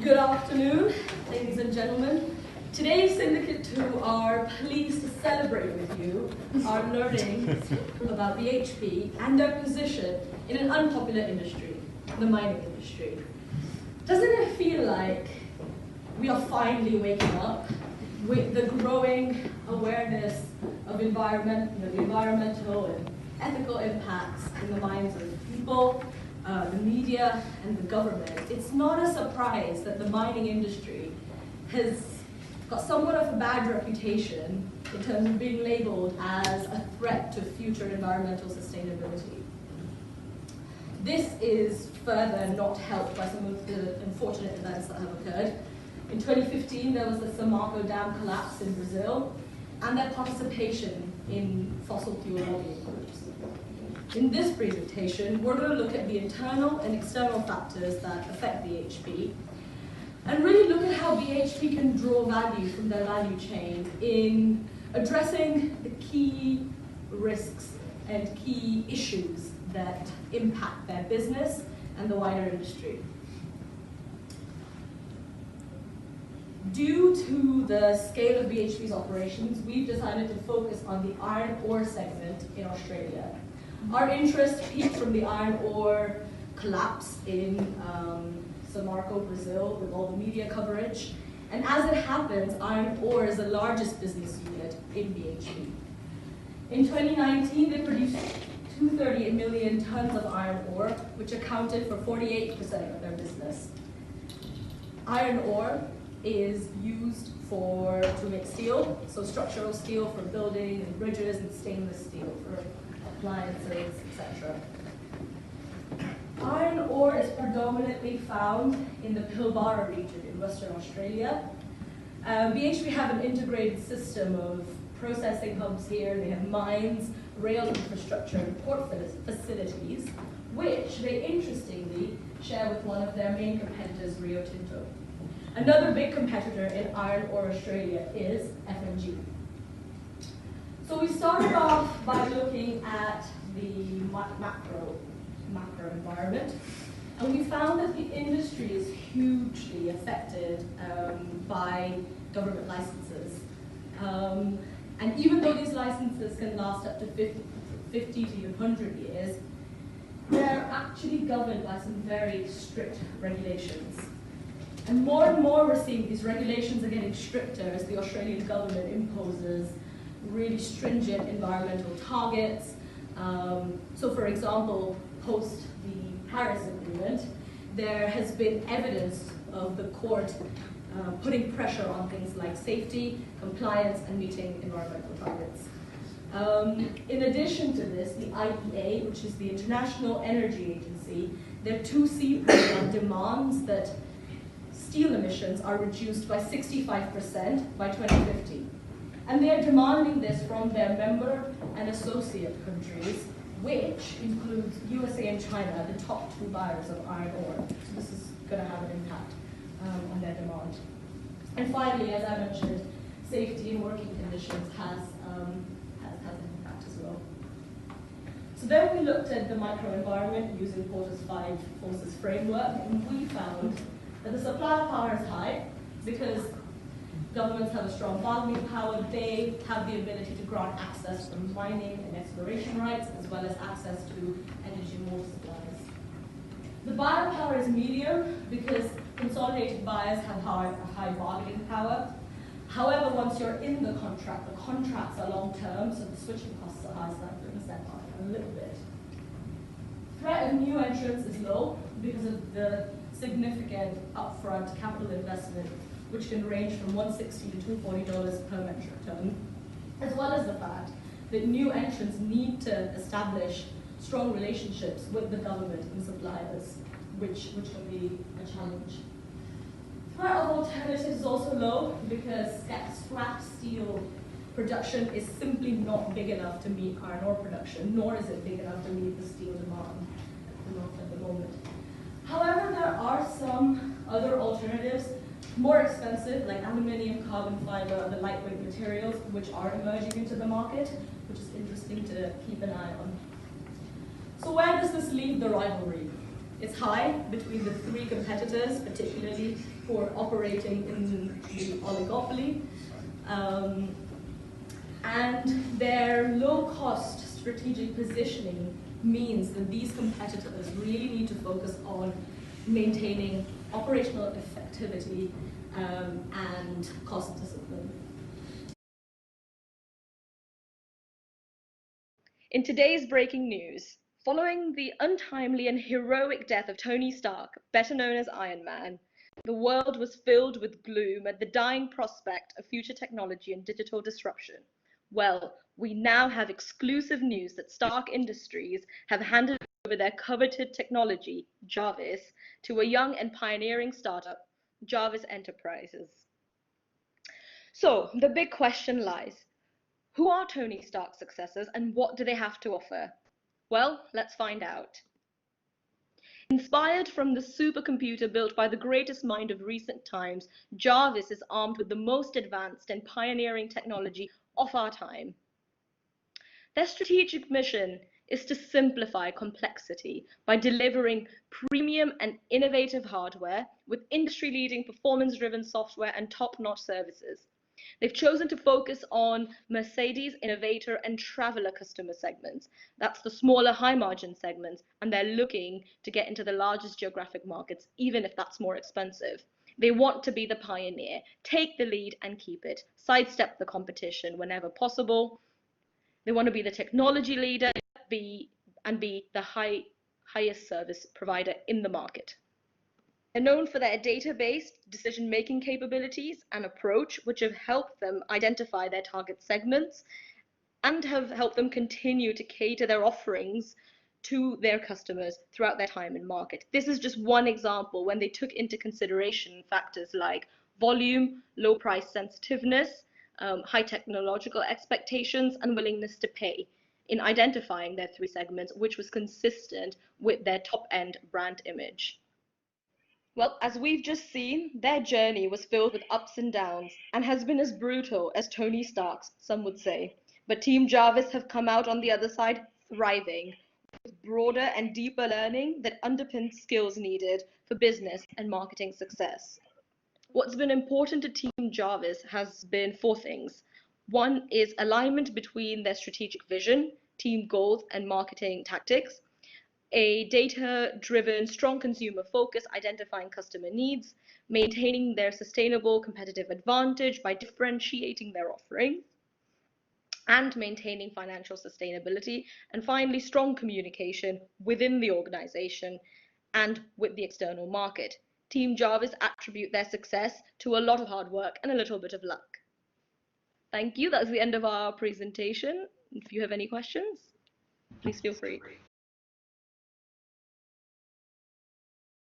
Good afternoon, ladies and gentlemen. Today's Syndicate 2 are pleased to celebrate with you our learning about BHP and their position in an unpopular industry, the mining industry. Doesn't it feel like we are finally waking up with the growing awareness of the environmental and ethical impacts in the minds of people, the media, and the government? It's not a surprise that the mining industry has got somewhat of a bad reputation in terms of being labeled as a threat to future environmental sustainability. This is further not helped by some of the unfortunate events that have occurred. In 2015, there was the Samarco Dam collapse in Brazil, and their participation in fossil fuel lobbying groups. In this presentation, we're going to look at the internal and external factors that affect BHP, and really look at how BHP can draw value from their value chain in addressing the key risks and key issues that impact their business and the wider industry. Due to the scale of BHP's operations, we've decided to focus on the iron ore segment in Australia. Our interest peaked from the iron ore collapse in Samarco, Brazil, with all the media coverage. And as it happens, iron ore is the largest business unit in BHP. In 2019, they produced 238 million tons of iron ore, which accounted for 48% of their business. Iron ore is used to make steel, so structural steel for building and bridges, and stainless steel for appliances, etc. Iron ore is predominantly found in the Pilbara region in Western Australia. BHP have an integrated system of processing hubs here. They have mines, rail infrastructure, and port facilities, which they interestingly share with one of their main competitors, Rio Tinto. Another big competitor in iron ore Australia is FMG. So we started off by looking at the macro environment, and we found that the industry is hugely affected by government licenses. And even though these licenses can last up to 50 to even 100 years, they're actually governed by some very strict regulations. And more we're seeing these regulations are getting stricter as the Australian government imposes really stringent environmental targets. So for example, post the Paris Agreement, there has been evidence of the court putting pressure on things like safety, compliance, and meeting environmental targets. In addition to this, the IEA, which is the International Energy Agency, their 2C program demands that steel emissions are reduced by 65% by 2050. And they are demanding this from their member and associate countries, which includes USA and China, the top two buyers of iron ore. So this is going to have an impact on their demand. And finally, as I mentioned, safety and working conditions has an impact as well. So then we looked at the microenvironment using Porter's 5 forces framework, and we found that the supply of power is high because governments have a strong bargaining power. They have the ability to grant access to mining and exploration rights, as well as access to energy and water supplies. The buyer power is medium because consolidated buyers have high bargaining power. However, once you're in the contracts are long-term, so the switching costs are high, so that brings that down a little bit. Threat of new entrants is low because of the significant upfront capital investment, which can range from $160 to $240 per metric ton, as well as the fact that new entrants need to establish strong relationships with the government and suppliers, which can be a challenge. Threat of alternatives is also low because scrap steel production is simply not big enough to meet iron ore production, nor is it big enough to meet the steel demand at the moment. However, there are some other alternatives, more expensive, like aluminium, carbon fiber, other lightweight materials, which are emerging into the market, which is interesting to keep an eye on. So where does this leave the rivalry? is high between the three competitors, particularly who are operating in the oligopoly. And their low-cost strategic positioning means that these competitors really need to focus on maintaining operational effectivity and cost discipline. In today's breaking news, following the untimely and heroic death of Tony Stark, better known as Iron Man, the world was filled with gloom at the dying prospect of future technology and digital disruption. Well, we now have exclusive news that Stark Industries have handed over their coveted technology, JARVIS, to a young and pioneering startup, JARVIS Enterprises. So, the big question lies, who are Tony Stark's successors and what do they have to offer? Well, let's find out. Inspired from the supercomputer built by the greatest mind of recent times, JARVIS is armed with the most advanced and pioneering technology of our time. Their strategic mission is to simplify complexity by delivering premium and innovative hardware with industry-leading performance-driven software and top-notch services. They've chosen to focus on Mercedes, innovator, and traveler customer segments. That's the smaller, high-margin segments, and they're looking to get into the largest geographic markets, even if that's more expensive. They want to be the pioneer, take the lead and keep it, sidestep the competition whenever possible. They want to be the technology leader and be the highest service provider in the market. They're known for their data-based decision-making capabilities and approach, which have helped them identify their target segments and have helped them continue to cater their offerings to their customers throughout their time in market. This is just one example when they took into consideration factors like volume, low price sensitiveness, high technological expectations, and willingness to pay in identifying their three segments, which was consistent with their top-end brand image. Well, as we've just seen, their journey was filled with ups and downs and has been as brutal as Tony Stark's, some would say. But Team JARVIS have come out on the other side thriving, with broader and deeper learning that underpins skills needed for business and marketing success. What's been important to Team JARVIS has been four things. One is alignment between their strategic vision, team goals, and marketing tactics. A data-driven, strong consumer focus, identifying customer needs, maintaining their sustainable competitive advantage by differentiating their offerings, and maintaining financial sustainability, and finally, strong communication within the organization and with the external market. Team JARVIS attribute their success to a lot of hard work and a little bit of luck. Thank you. That's the end of our presentation. If you have any questions, please feel free.